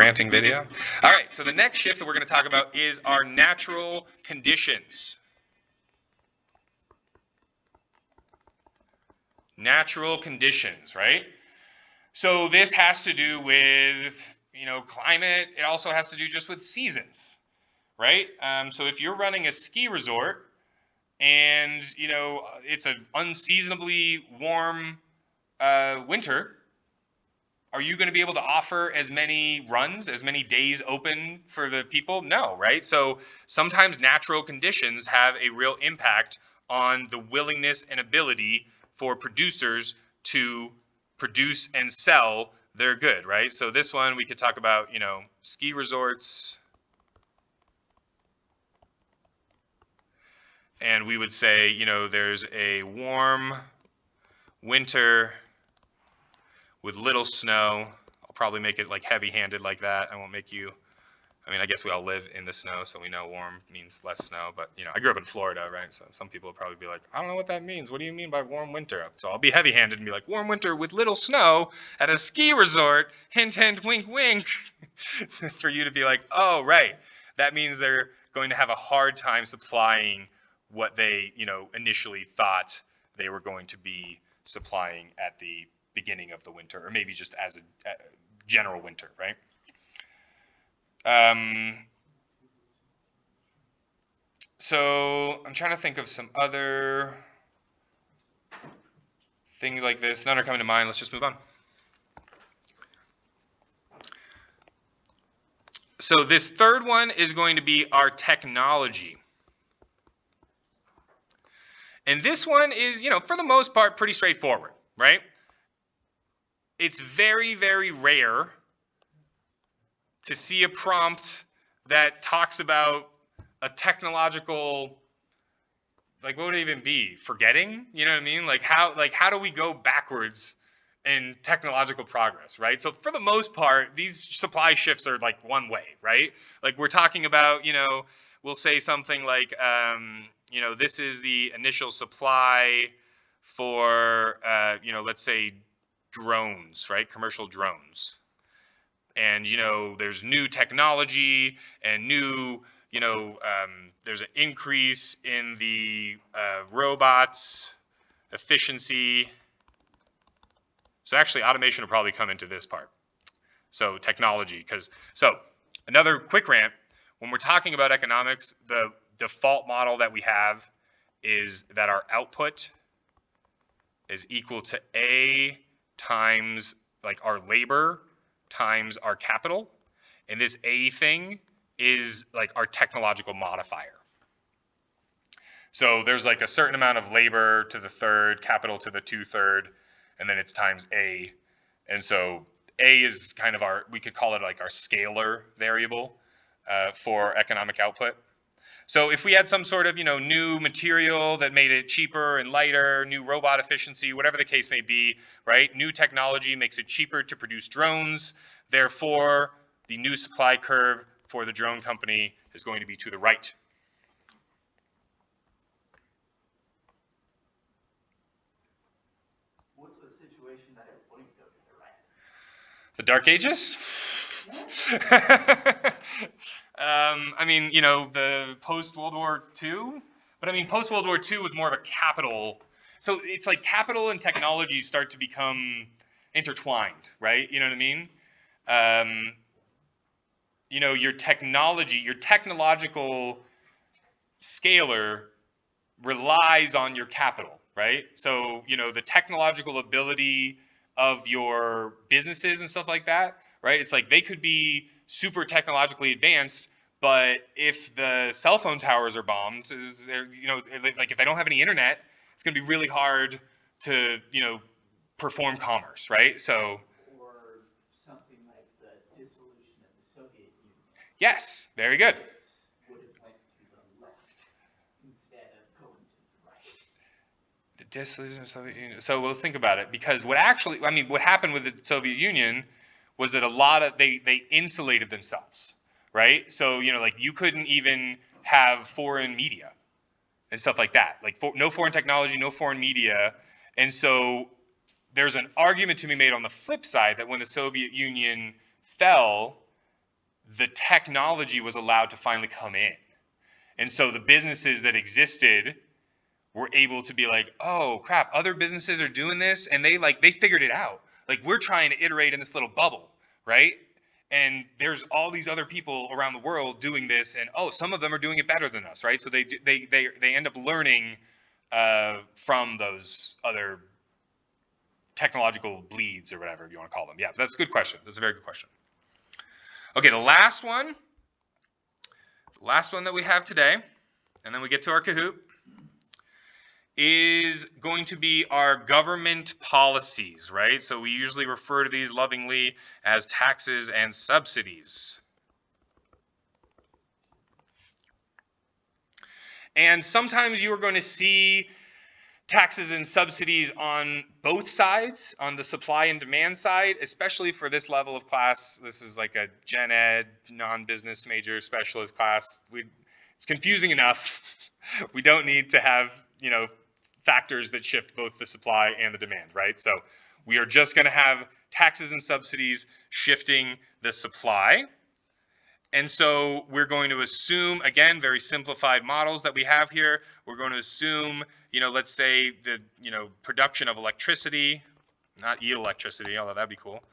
ranting video. All right, so the next shift that we're going to talk about is our natural conditions. Natural conditions, right? So this has to do with, climate. It also has to do just with seasons, right? So if you're running a ski resort and, it's an unseasonably warm winter, are you going to be able to offer as many runs, as many days open for the people? No, right? So sometimes natural conditions have a real impact on the willingness and ability for producers to produce and sell their good, right? So this one we could talk about, ski resorts. And we would say, there's a warm winter with little snow. I'll probably make it like heavy-handed like that. I won't make you, I guess we all live in the snow, so we know warm means less snow. But, I grew up in Florida, right? So some people will probably be like, I don't know what that means. What do you mean by warm winter? So I'll be heavy-handed and be like, warm winter with little snow at a ski resort. Hint, hint, wink, wink. For you to be like, oh, right. That means they're going to have a hard time supplying what they, initially thought they were going to be supplying at the beginning of the winter, or maybe just as a general winter, right? So I'm trying to think of some other things like this. None are coming to mind. Let's just move on. So this third one is going to be our technology. And this one is, for the most part, pretty straightforward, right? It's very, very rare to see a prompt that talks about a technological, like what would it even be? Forgetting? You know what I mean? Like how do we go backwards in technological progress, right? So for the most part, these supply shifts are like one way, right? Like we're talking about, we'll say something like, this is the initial supply for, let's say drones, right? Commercial drones. And, there's new technology and new, there's an increase in the robots efficiency. So actually automation will probably come into this part. So technology, so another quick rant, when we're talking about economics, the default model that we have is that our output is equal to A times like our labor times our capital. And this A thing is like our technological modifier. So there's like a certain amount of labor to the third, capital to the 2/3, and then it's times A. And so A is kind of we could call it like our scalar variable for economic output. So if we had some sort of, new material that made it cheaper and lighter, new robot efficiency, whatever the case may be, right? New technology makes it cheaper to produce drones. Therefore, the new supply curve for the drone company is going to be to the right. What's the situation that it wouldn't go to the right? The Dark Ages? The post-World War II. But post-World War II was more of a capital. So it's like capital and technology start to become intertwined, right? You know what I mean? Your technology, your technological scalar relies on your capital, right? So, the technological ability of your businesses and stuff like that, right? It's like they could be super technologically advanced, but if the cell phone towers are bombed, like if they don't have any internet, it's going to be really hard to, perform commerce, right? So, or something like the dissolution of the Soviet Union. Yes, very good. Would have went to the left instead of going to the right. The dissolution of the Soviet Union. So we'll think about it, because what happened with the Soviet Union was that they insulated themselves, right? So, like you couldn't even have foreign media and stuff like that. Like no foreign technology, no foreign media. And so there's an argument to be made on the flip side that when the Soviet Union fell, the technology was allowed to finally come in. And so the businesses that existed were able to be like, oh crap, other businesses are doing this, and they figured it out. Like, we're trying to iterate in this little bubble, right? And there's all these other people around the world doing this, and oh, some of them are doing it better than us, right? So they end up learning from those other technological bleeds or whatever you want to call them. Yeah, that's a good question. That's a very good question. Okay, the last one that we have today, and then we get to our Kahoot, is going to be our government policies, right? So we usually refer to these lovingly as taxes and subsidies. And sometimes you are going to see taxes and subsidies on both sides, on the supply and demand side, especially for this level of class. This is like a gen ed, non-business major specialist class. It's confusing enough. We don't need to have, factors that shift both the supply and the demand, right? So we are just going to have taxes and subsidies shifting the supply. And so we're going to assume, again, very simplified models that we have here. We're going to assume, let's say the, production of electricity, not electricity, although that'd be cool.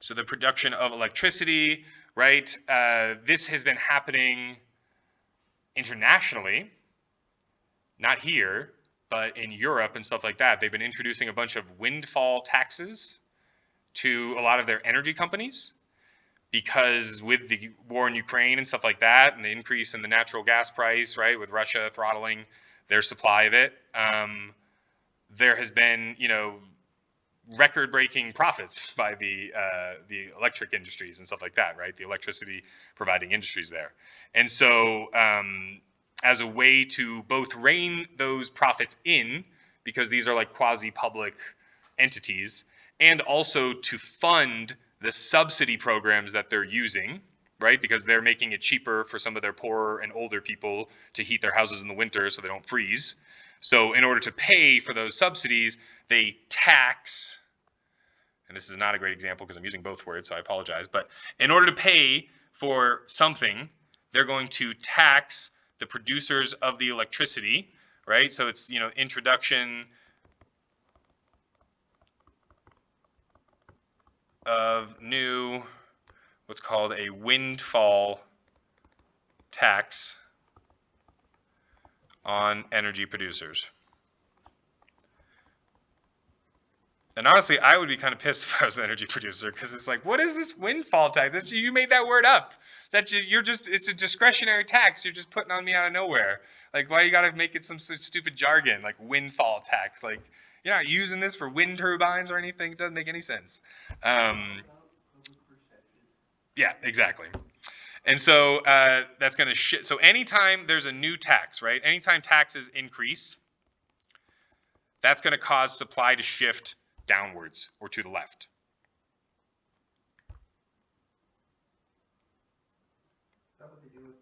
So the production of electricity, right? This has been happening internationally, not here, but in Europe and stuff like that. They've been introducing a bunch of windfall taxes to a lot of their energy companies, because with the war in Ukraine and stuff like that, and the increase in the natural gas price, right, with Russia throttling their supply of it, there has been, record-breaking profits by the electric industries and stuff like that, right? The electricity providing industries there. And so as a way to both rein those profits in, because these are like quasi-public entities, and also to fund the subsidy programs that they're using, right? Because they're making it cheaper for some of their poorer and older people to heat their houses in the winter so they don't freeze. So in order to pay for those subsidies, they tax, and this is not a great example because I'm using both words, so I apologize, but in order to pay for something, they're going to tax the producers of the electricity, right? So it's, introduction of new, what's called a windfall tax on energy producers. And honestly, I would be kind of pissed if I was an energy producer, because it's like, what is this windfall tax? You made that word up. It's a discretionary tax you're just putting on me out of nowhere. Like, why you gotta make it some sort of stupid jargon, like windfall tax? Like, you're not using this for wind turbines or anything. It doesn't make any sense. Yeah, exactly. And so that's going to shift. So anytime there's a new tax, right? Anytime taxes increase, that's going to cause supply to shift downwards or to the left. Is that what they do with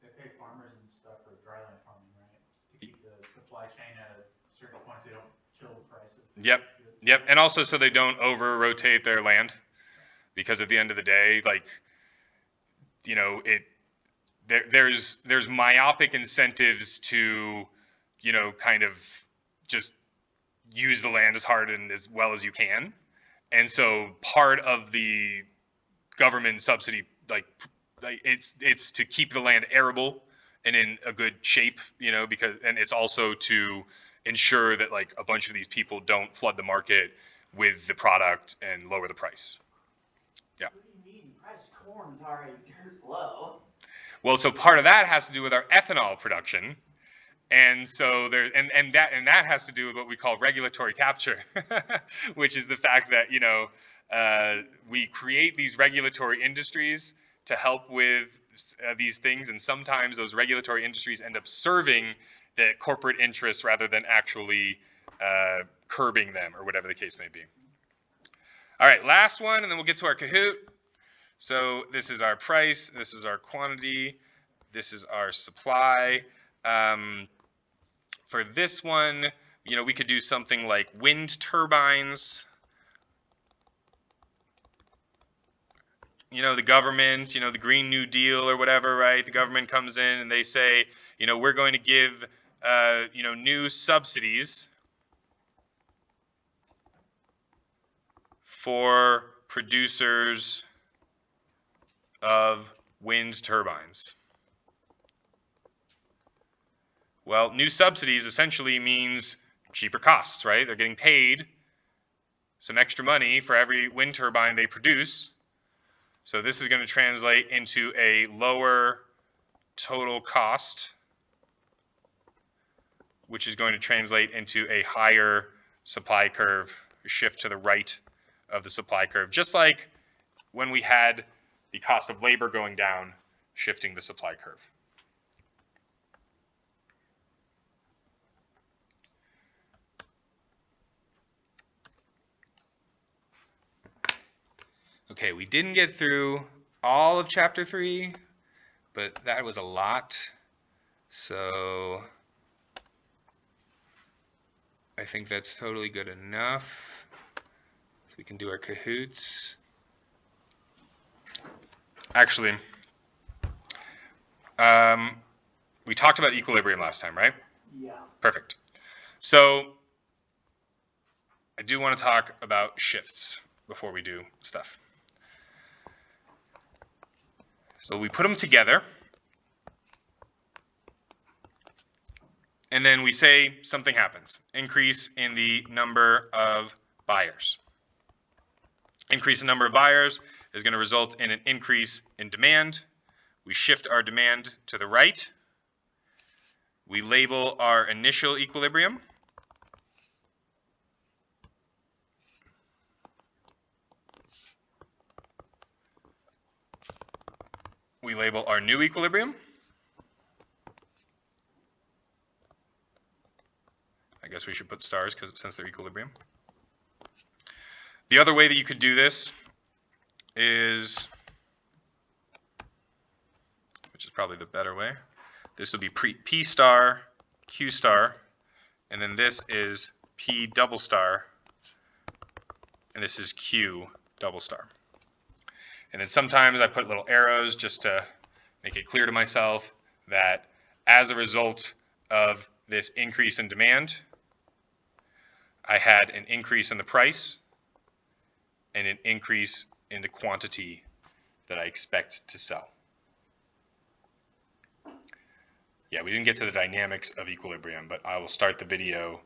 they pay farmers and stuff for dryland farming, right? To keep the supply chain at a certain point so they don't kill the price of the Yep. goods. Yep. And also so they don't over-rotate their land, because at the end of the day, like, there's myopic incentives to, kind of just use the land as hard and as well as you can. And so part of the government subsidy, like it's to keep the land arable and in a good shape, because, and it's also to ensure that like a bunch of these people don't flood the market with the product and lower the price. Yeah. What do you mean? Price of corn's already dirt low. Well, so part of that has to do with our ethanol production. And so that has to do with what we call regulatory capture, which is the fact that, we create these regulatory industries to help with these things. And sometimes those regulatory industries end up serving the corporate interests rather than actually curbing them, or whatever the case may be. All right, last one, and then we'll get to our Kahoot. So this is our price, this is our quantity, this is our supply. For this one, we could do something like wind turbines the government, the Green New Deal or whatever, right? The government comes in and they say, we're going to give, new subsidies for producers of wind turbines. Well, new subsidies essentially means cheaper costs, right? They're getting paid some extra money for every wind turbine they produce. So this is going to translate into a lower total cost, which is going to translate into a higher supply curve, a shift to the right of the supply curve, just like when we had the cost of labor going down, shifting the supply curve. Okay, we didn't get through all of chapter 3, but that was a lot. So I think that's totally good enough. So we can do our Kahoots. Actually, we talked about equilibrium last time, right? Yeah. Perfect. So I do want to talk about shifts before we do stuff. So we put them together, and then we say something happens. Increase in the number of buyers. Increase in number of buyers is going to result in an increase in demand. We shift our demand to the right. We label our initial equilibrium. We label our new equilibrium. I guess we should put stars since they're equilibrium. The other way that you could do this is, which is probably the better way, this would be P star, Q star, and then this is P double star, and this is Q double star. And then sometimes I put little arrows just to make it clear to myself that as a result of this increase in demand, I had an increase in the price and an increase in the quantity that I expect to sell. Yeah, we didn't get to the dynamics of equilibrium, but I will start the video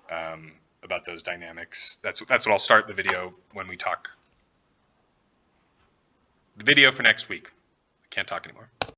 about those dynamics. That's what I'll start the video when we talk. The video for next week. I can't talk anymore.